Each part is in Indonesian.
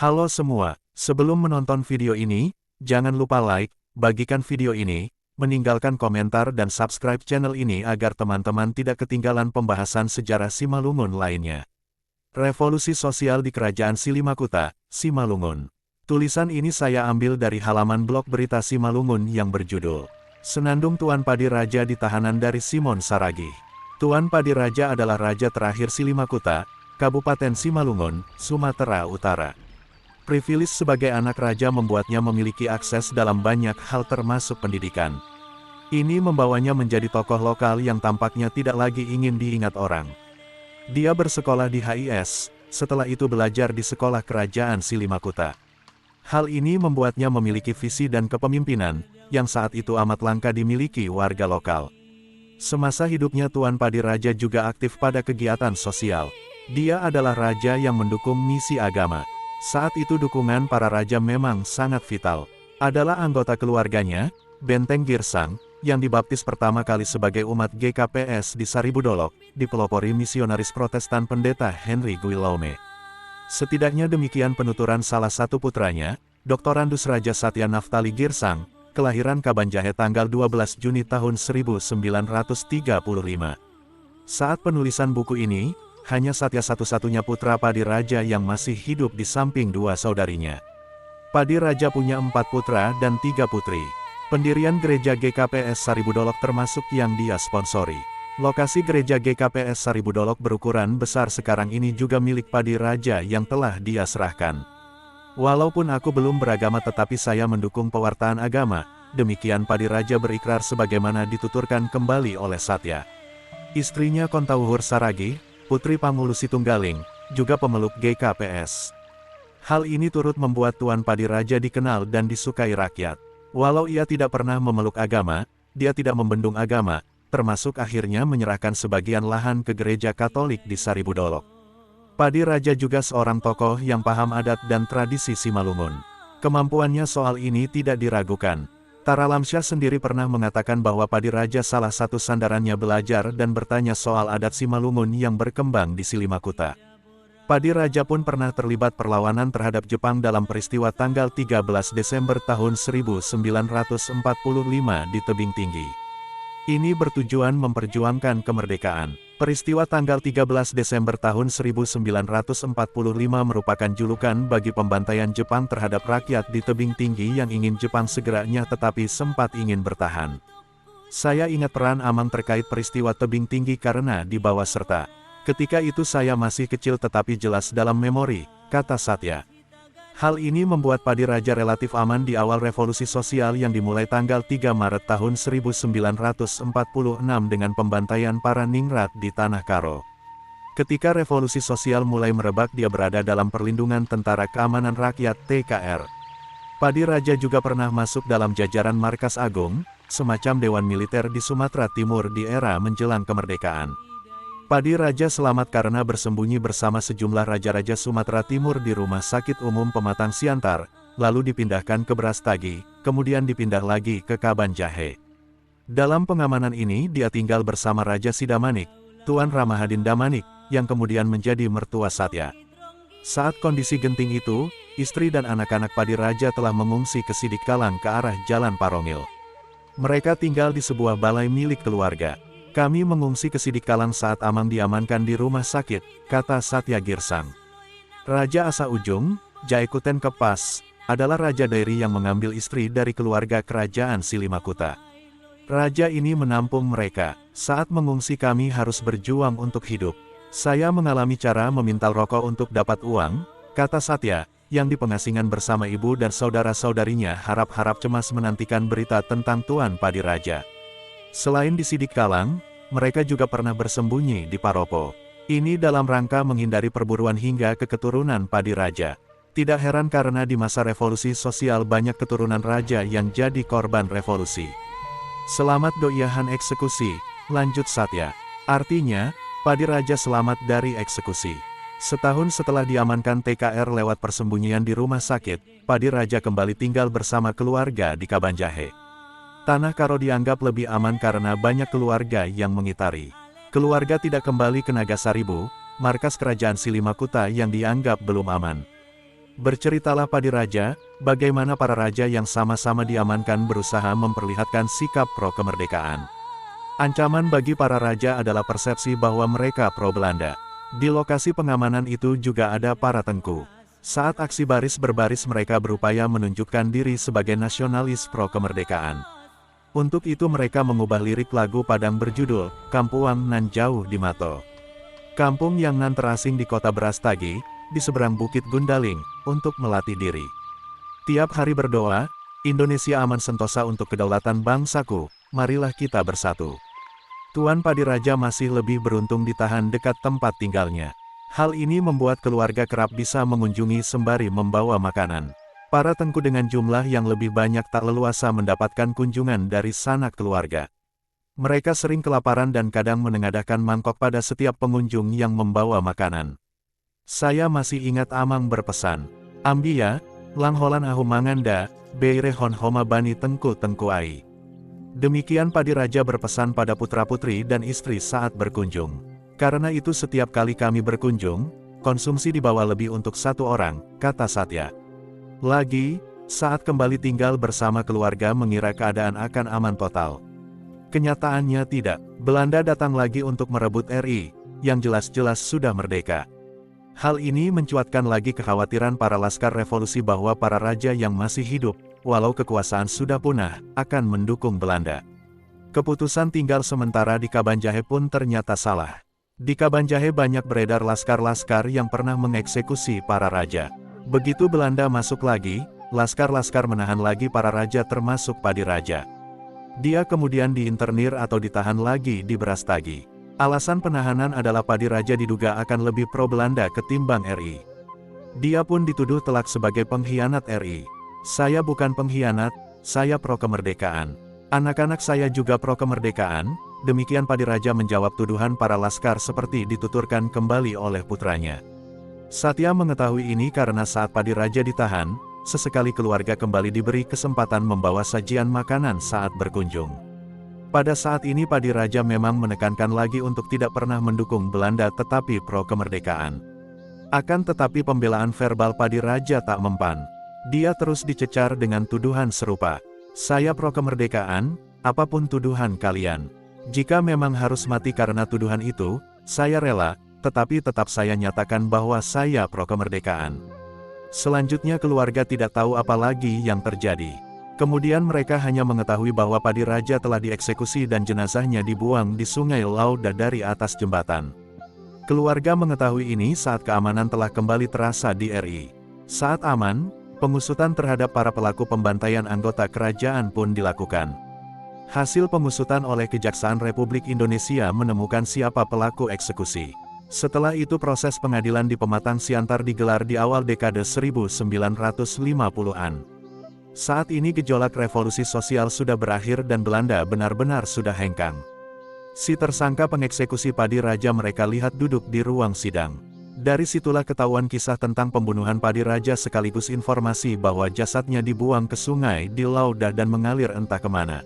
Halo semua, sebelum menonton video ini, jangan lupa like, bagikan video ini, meninggalkan komentar dan subscribe channel ini agar teman-teman tidak ketinggalan pembahasan sejarah Simalungun lainnya. Revolusi sosial di Kerajaan Silimakuta, Simalungun. Tulisan ini saya ambil dari halaman blog berita Simalungun yang berjudul Senandung Tuan Padi Raja di Tahanan dari Simon Saragih. Tuan Padi Raja adalah raja terakhir Silimakuta, Kabupaten Simalungun, Sumatera Utara. Privilege sebagai anak raja membuatnya memiliki akses dalam banyak hal termasuk pendidikan. Ini membawanya menjadi tokoh lokal yang tampaknya tidak lagi ingin diingat orang. Dia bersekolah di HIS, setelah itu belajar di Sekolah Kerajaan Silimakuta. Hal ini membuatnya memiliki visi dan kepemimpinan, yang saat itu amat langka dimiliki warga lokal. Semasa hidupnya Tuan Padi Raja juga aktif pada kegiatan sosial. Dia adalah raja yang mendukung misi agama. Saat itu dukungan para raja memang sangat vital. Adalah anggota keluarganya, Benteng Girsang, yang dibaptis pertama kali sebagai umat GKPS di Saribudolok, dipelopori misionaris Protestan Pendeta Henry Guillaume. Setidaknya demikian penuturan salah satu putranya, Dr. Andus Raja Satya Naftali Girsang, kelahiran Kabanjahe tanggal 12 Juni tahun 1935. Saat penulisan buku ini, hanya Satya satu-satunya putra Padi Raja yang masih hidup di samping dua saudarinya. Padi Raja punya 4 putra dan 3 putri. Pendirian gereja GKPS Saribudolok termasuk yang dia sponsori. Lokasi gereja GKPS Saribudolok berukuran besar sekarang ini juga milik Padi Raja yang telah dia serahkan. Walaupun aku belum beragama tetapi saya mendukung pewartaan agama, demikian Padi Raja berikrar sebagaimana dituturkan kembali oleh Satya. Istrinya Kontauhur Saragih, Putri Pangulu Situnggaling, juga pemeluk GKPS. Hal ini turut membuat Tuan Padi Raja dikenal dan disukai rakyat. Walau ia tidak pernah memeluk agama, dia tidak membendung agama, termasuk akhirnya menyerahkan sebagian lahan ke gereja Katolik di Saribudolok. Padi Raja juga seorang tokoh yang paham adat dan tradisi Simalungun. Kemampuannya soal ini tidak diragukan. Tara Lamsyah sendiri pernah mengatakan bahwa Padi Raja salah satu sandarannya belajar dan bertanya soal adat Simalungun yang berkembang di Silimakuta. Padi Raja pun pernah terlibat perlawanan terhadap Jepang dalam peristiwa tanggal 13 Desember tahun 1945 di Tebing Tinggi. Ini bertujuan memperjuangkan kemerdekaan. Peristiwa tanggal 13 Desember tahun 1945 merupakan julukan bagi pembantaian Jepang terhadap rakyat di Tebing Tinggi yang ingin Jepang segera nyah tetapi sempat ingin bertahan. Saya ingat peran Amang terkait peristiwa Tebing Tinggi karena dibawa serta. Ketika itu saya masih kecil tetapi jelas dalam memori, kata Satya. Hal ini membuat Padi Raja relatif aman di awal revolusi sosial yang dimulai tanggal 3 Maret tahun 1946 dengan pembantaian para ningrat di Tanah Karo. Ketika revolusi sosial mulai merebak dia berada dalam perlindungan Tentara Keamanan Rakyat TKR. Padi Raja juga pernah masuk dalam jajaran Markas Agung, semacam dewan militer di Sumatera Timur di era menjelang kemerdekaan. Padi Raja selamat karena bersembunyi bersama sejumlah raja-raja Sumatera Timur di Rumah Sakit Umum Pematang Siantar, lalu dipindahkan ke Brastagi, kemudian dipindah lagi ke Kabanjahe. Dalam pengamanan ini dia tinggal bersama Raja Sidamanik, Tuan Ramahadin Damanik, yang kemudian menjadi mertua Satya. Saat kondisi genting itu, istri dan anak-anak Padi Raja telah mengungsi ke Sidikalang ke arah Jalan Parongil. Mereka tinggal di sebuah balai milik keluarga. Kami mengungsi ke Sidikalang saat Amang diamankan di rumah sakit, kata Satya Girsang. Raja Asa Ujung, Jaikuten Kepas, adalah Raja Dairi yang mengambil istri dari keluarga kerajaan Silimakuta. Raja ini menampung mereka. Saat mengungsi kami harus berjuang untuk hidup. Saya mengalami cara memintal rokok untuk dapat uang, kata Satya, yang di pengasingan bersama ibu dan saudara-saudarinya harap-harap cemas menantikan berita tentang Tuan Padi Raja. Selain di Sidikalang, mereka juga pernah bersembunyi di Paropo. Ini dalam rangka menghindari perburuan hingga ke keturunan Padi Raja. Tidak heran karena di masa revolusi sosial banyak keturunan raja yang jadi korban revolusi. Selamat doiahan eksekusi, lanjut Satya. Artinya, Padi Raja selamat dari eksekusi. Setahun setelah diamankan TKR lewat persembunyian di rumah sakit, Padi Raja kembali tinggal bersama keluarga di Kabanjahe. Tanah Karo dianggap lebih aman karena banyak keluarga yang mengitari. Keluarga tidak kembali ke Nagasaribu, markas kerajaan Silimakuta yang dianggap belum aman. Berceritalah Padi Raja, bagaimana para raja yang sama-sama diamankan berusaha memperlihatkan sikap pro-kemerdekaan. Ancaman bagi para raja adalah persepsi bahwa mereka pro-Belanda. Di lokasi pengamanan itu juga ada para tengku. Saat aksi baris berbaris mereka berupaya menunjukkan diri sebagai nasionalis pro-kemerdekaan. Untuk itu mereka mengubah lirik lagu Padang berjudul, Kampuang Nan Jauh di Mato. Kampung yang nan terasing di kota Brastagi, di seberang Bukit Gundaling, untuk melatih diri. Tiap hari berdoa, Indonesia aman sentosa untuk kedaulatan bangsaku, marilah kita bersatu. Tuan Padi Raja masih lebih beruntung ditahan dekat tempat tinggalnya. Hal ini membuat keluarga kerap bisa mengunjungi sembari membawa makanan. Para tengku dengan jumlah yang lebih banyak tak leluasa mendapatkan kunjungan dari sanak keluarga. Mereka sering kelaparan dan kadang menengadahkan mangkok pada setiap pengunjung yang membawa makanan. Saya masih ingat Amang berpesan, Ambia, langholan ahu manganda, beire hon homa bani tengku ai. Demikian Padi Raja berpesan pada putra-putri dan istri saat berkunjung. Karena itu setiap kali kami berkunjung, konsumsi dibawa lebih untuk satu orang, kata Satya. Lagi, saat kembali tinggal bersama keluarga mengira keadaan akan aman total. Kenyataannya tidak, Belanda datang lagi untuk merebut RI, yang jelas-jelas sudah merdeka. Hal ini mencuatkan lagi kekhawatiran para laskar revolusi bahwa para raja yang masih hidup, walau kekuasaan sudah punah, akan mendukung Belanda. Keputusan tinggal sementara di Kabanjahe pun ternyata salah. Di Kabanjahe banyak beredar laskar-laskar yang pernah mengeksekusi para raja. Begitu Belanda masuk lagi, laskar-laskar menahan lagi para raja termasuk Padi Raja. Dia kemudian diinternir atau ditahan lagi di Brastagi. Alasan penahanan adalah Padi Raja diduga akan lebih pro-Belanda ketimbang RI. Dia pun dituduh telak sebagai pengkhianat RI. Saya bukan pengkhianat, saya pro-kemerdekaan. Anak-anak saya juga pro-kemerdekaan, demikian Padi Raja menjawab tuduhan para laskar seperti dituturkan kembali oleh putranya. Satya mengetahui ini karena saat Padi Raja ditahan, sesekali keluarga kembali diberi kesempatan membawa sajian makanan saat berkunjung. Pada saat ini Padi Raja memang menekankan lagi untuk tidak pernah mendukung Belanda tetapi pro-kemerdekaan. Akan tetapi pembelaan verbal Padi Raja tak mempan. Dia terus dicecar dengan tuduhan serupa. Saya pro-kemerdekaan, apapun tuduhan kalian. Jika memang harus mati karena tuduhan itu, saya rela, tetapi tetap saya nyatakan bahwa saya pro-kemerdekaan. Selanjutnya keluarga tidak tahu apa lagi yang terjadi. Kemudian mereka hanya mengetahui bahwa Padi Raja telah dieksekusi dan jenazahnya dibuang di Sungai Lauda dari atas jembatan. Keluarga mengetahui ini saat keamanan telah kembali terasa di RI. Saat aman, pengusutan terhadap para pelaku pembantaian anggota kerajaan pun dilakukan. Hasil pengusutan oleh Kejaksaan Republik Indonesia menemukan siapa pelaku eksekusi. Setelah itu proses pengadilan di Pematang Siantar digelar di awal dekade 1950-an. Saat ini gejolak revolusi sosial sudah berakhir dan Belanda benar-benar sudah hengkang. Si tersangka pengeksekusi Padi Raja mereka lihat duduk di ruang sidang. Dari situlah ketahuan kisah tentang pembunuhan Padi Raja sekaligus informasi bahwa jasadnya dibuang ke sungai di Lauda dan mengalir entah kemana.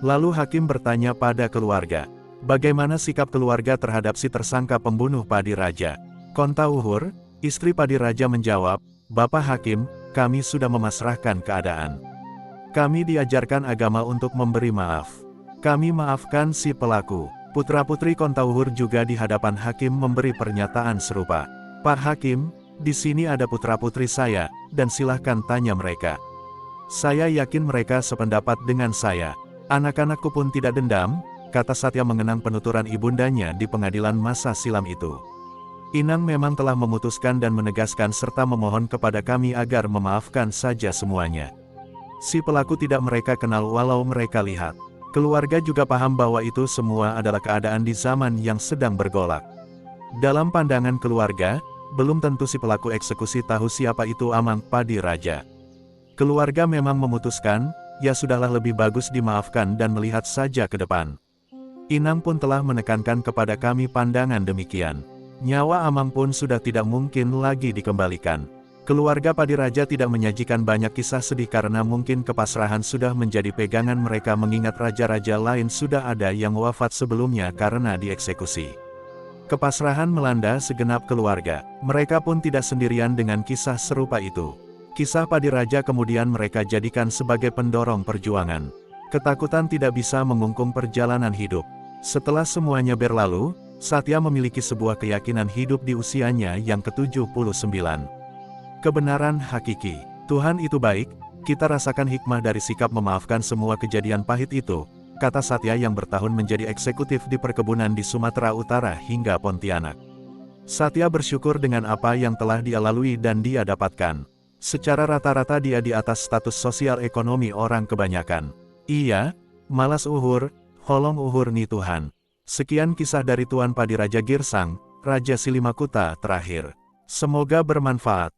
Lalu hakim bertanya pada keluarga, bagaimana sikap keluarga terhadap si tersangka pembunuh Padi Raja? Kontauhur, istri Padi Raja menjawab, Bapak Hakim, kami sudah memasrahkan keadaan. Kami diajarkan agama untuk memberi maaf. Kami maafkan si pelaku. Putra-putri Kontauhur juga di hadapan hakim memberi pernyataan serupa. Pak Hakim, di sini ada putra-putri saya, dan silahkan tanya mereka. Saya yakin mereka sependapat dengan saya. Anak-anakku pun tidak dendam, kata Satya mengenang penuturan ibundanya di pengadilan masa silam itu. Inang memang telah memutuskan dan menegaskan serta memohon kepada kami agar memaafkan saja semuanya. Si pelaku tidak mereka kenal walau mereka lihat. Keluarga juga paham bahwa itu semua adalah keadaan di zaman yang sedang bergolak. Dalam pandangan keluarga, belum tentu si pelaku eksekusi tahu siapa itu Amang Padi Raja. Keluarga memang memutuskan, ya sudahlah lebih bagus dimaafkan dan melihat saja ke depan. Inang pun telah menekankan kepada kami pandangan demikian. Nyawa Amang pun sudah tidak mungkin lagi dikembalikan. Keluarga Padi Raja tidak menyajikan banyak kisah sedih karena mungkin kepasrahan sudah menjadi pegangan mereka mengingat raja-raja lain sudah ada yang wafat sebelumnya karena dieksekusi. Kepasrahan melanda segenap keluarga. Mereka pun tidak sendirian dengan kisah serupa itu. Kisah Padiraja kemudian mereka jadikan sebagai pendorong perjuangan. Ketakutan tidak bisa mengungkung perjalanan hidup. Setelah semuanya berlalu, Satya memiliki sebuah keyakinan hidup di usianya yang ke-79. Kebenaran hakiki. Tuhan itu baik, kita rasakan hikmah dari sikap memaafkan semua kejadian pahit itu, kata Satya yang bertahun menjadi eksekutif di perkebunan di Sumatera Utara hingga Pontianak. Satya bersyukur dengan apa yang telah dia lalui dan dia dapatkan. Secara rata-rata dia di atas status sosial ekonomi orang kebanyakan. Iya, malas uhur, holong uhur nih Tuhan. Sekian kisah dari Tuan Padiraja Girsang, Raja Silimakuta terakhir. Semoga bermanfaat.